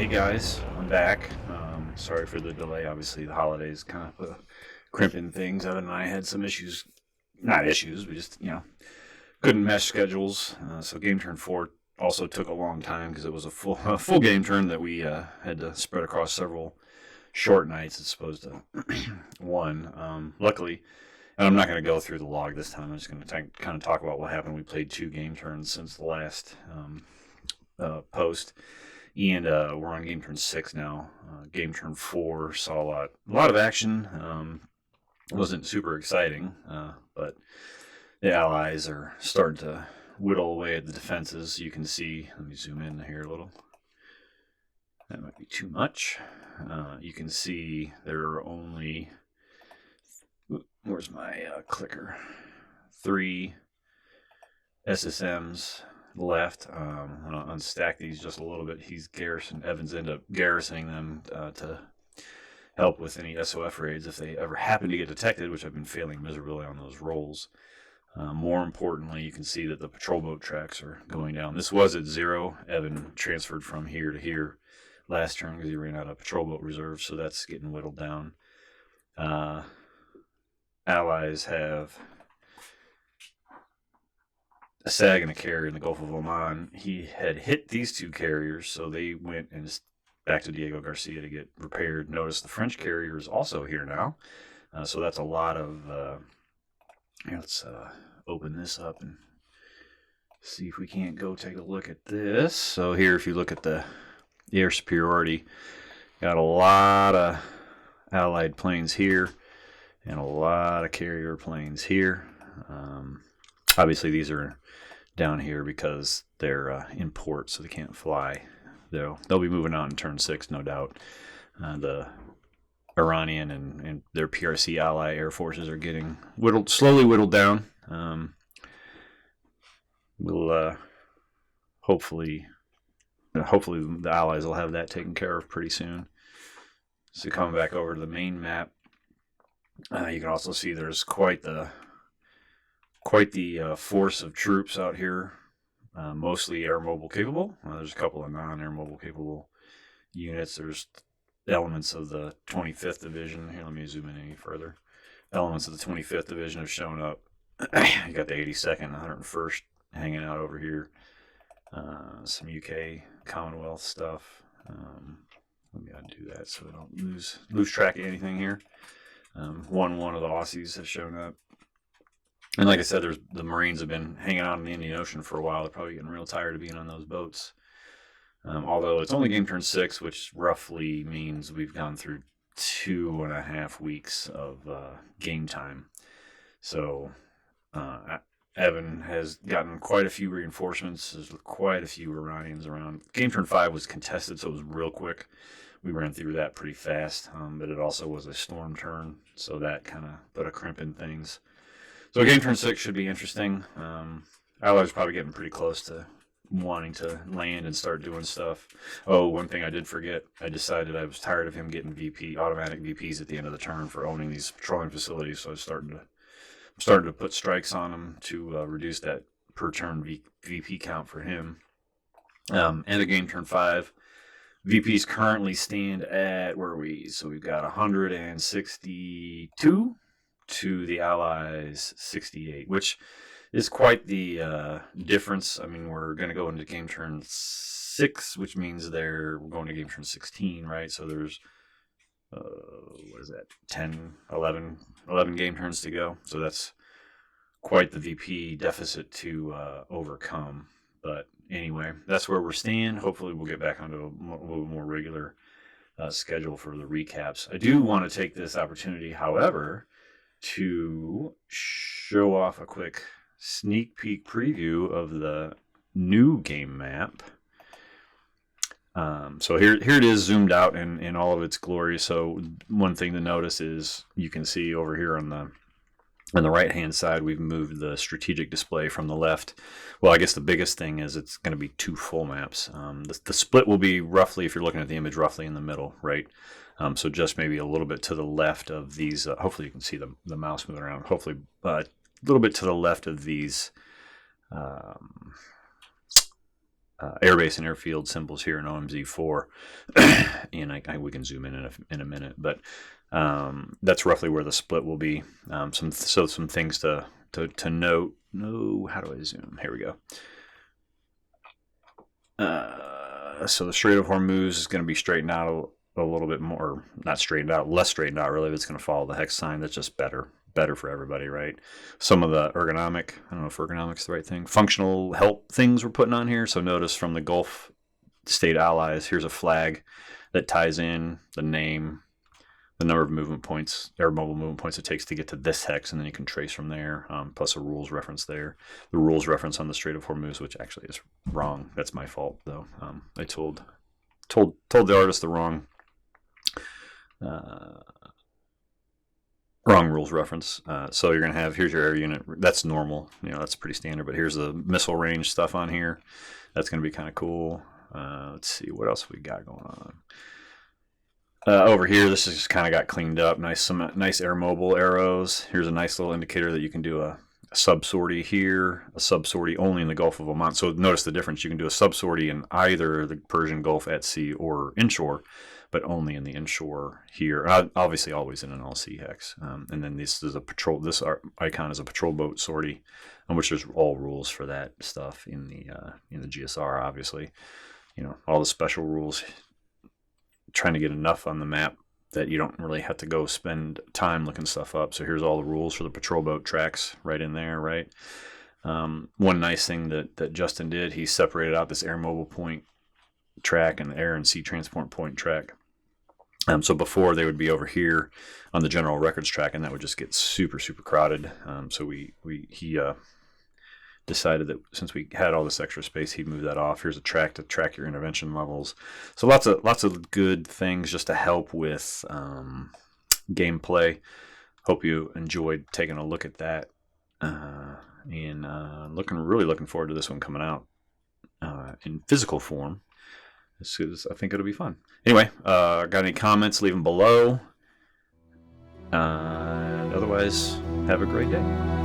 Hey guys, I'm back. Sorry for the delay. Obviously, the holidays kind of crimping things. Evan and I had some issues. Not issues, we just, couldn't mesh schedules. So Game Turn 4 also took a long time because it was a full game turn that we had to spread across several short nights as opposed to one. Luckily, and I'm not going to go through the log this time. I'm just going to kind of talk about what happened. We played 2 game turns since the last post. And we're on game turn 6 now. Game turn 4 saw a lot of action. Wasn't super exciting, but the allies are starting to whittle away at the defenses. You can see, let me zoom in here a little. That might be too much. You can see there are only, where's my clicker? 3 SSMs left. I'm going to unstack these just a little bit. Evans end up garrisoning them to help with any SOF raids if they ever happen to get detected, which I've been failing miserably on those rolls. More importantly, you can see that the patrol boat tracks are going down. This was at 0. Evan transferred from here to here last turn because he ran out of patrol boat reserves, so that's getting whittled down. Allies have a SAG and a carrier in the Gulf of Oman. He had hit these 2 carriers, so they went and back to Diego Garcia to get repaired. Notice the French carrier is also here now, so that's a lot of. Let's open this up and see if we can't go take a look at this. So here, if you look at the air superiority, got a lot of Allied planes here and a lot of carrier planes here. Obviously, these are down here because they're in port, so they can't fly. They'll be moving out in turn 6, no doubt. The Iranian and their PRC ally air forces are getting slowly whittled down. We'll hopefully the allies will have that taken care of pretty soon. So coming back over to the main map, you can also see there's quite the force of troops out here, mostly air mobile capable. There's a couple of non-air mobile capable units. There's elements of the 25th Division. Here, let me zoom in any further. Elements of the 25th Division have shown up. You got the 82nd, 101st hanging out over here. Some UK Commonwealth stuff. Let me undo that so I don't lose track of anything here. One of the Aussies has shown up. And like I said, the Marines have been hanging out in the Indian Ocean for a while. They're probably getting real tired of being on those boats. Although it's only game turn 6, which roughly means we've gone through 2.5 weeks of game time. So Evan has gotten quite a few reinforcements. There's quite a few Iranians around. Game turn 5 was contested, so it was real quick. We ran through that pretty fast, but it also was a storm turn, so that kind of put a crimp in things. So game turn 6 should be interesting. Allies probably getting pretty close to wanting to land and start doing stuff. Oh, one thing I did forget. I decided I was tired of him getting automatic VPs at the end of the turn for owning these patrolling facilities, so I was starting to put strikes on him to reduce that per turn VP count for him. End of game turn 5. VPs currently stand at, where are we? So we've got 162 to the Allies 68, which is quite the difference. I mean, we're going to go into game turn 6, which means we're going to game turn 16, right? So there's, 11 game turns to go. So that's quite the VP deficit to overcome. But anyway, that's where we're staying. Hopefully we'll get back onto a little more regular schedule for the recaps. I do want to take this opportunity, however, to show off a quick sneak peek preview of the new game map. So here it is zoomed out in all of its glory. So one thing to notice is you can see over here on the right hand side, we've moved the strategic display from the left. Well, I guess the biggest thing is it's going to be 2 full maps. The split will be roughly, if you're looking at the image, roughly in the middle, right? So just maybe a little bit to the left of these. Hopefully you can see the mouse moving around. Hopefully a little bit to the left of these airbase and airfield symbols here in OMZ4, and we can zoom in a minute, but that's roughly where the split will be. Some things to note. No, how do I zoom? Here we go. So the Strait of Hormuz is going to be straightened out a little bit more, not straightened out, less straightened out really, but it's going to follow the hex sign. That's just better for everybody, right? Some of the ergonomic, I don't know if ergonomic is the right thing, functional help things we're putting on here. So notice from the Gulf state allies, here's a flag that ties in the name, the number of movement points, air mobile movement points it takes to get to this hex, and then you can trace from there, plus a rules reference there. The rules reference on the Strait of Hormuz, which actually is wrong. That's my fault, though. I told the artist the wrong rules reference. So you're going to have, here's your air unit. That's normal. That's pretty standard, but here's the missile range stuff on here. That's going to be kind of cool. Let's see, what else we got going on? Over here, this has just kind of got cleaned up. Some nice air mobile arrows. Here's a nice little indicator that you can do a sub-sortie here, a sub-sortie only in the Gulf of Oman. So notice the difference. You can do a sub-sortie in either the Persian Gulf at sea or inshore, but only in the inshore here. Obviously, always in an LC hex. And then this is a patrol. This icon is a patrol boat sortie, on which there's all rules for that stuff in the GSR. Obviously, all the special rules. Trying to get enough on the map that you don't really have to go spend time looking stuff up. So here's all the rules for the patrol boat tracks right in there, right? One nice thing that Justin did, he separated out this air mobile point track and the air and sea transport point track. So before they would be over here on the general records track, and that would just get super, super crowded. So he decided that since we had all this extra space, he'd move that off. Here's a track to track your intervention levels. So lots of good things just to help with gameplay. Hope you enjoyed taking a look at that, and really looking forward to this one coming out in physical form. I think it'll be fun. Anyway, got any comments? Leave them below. And otherwise, have a great day.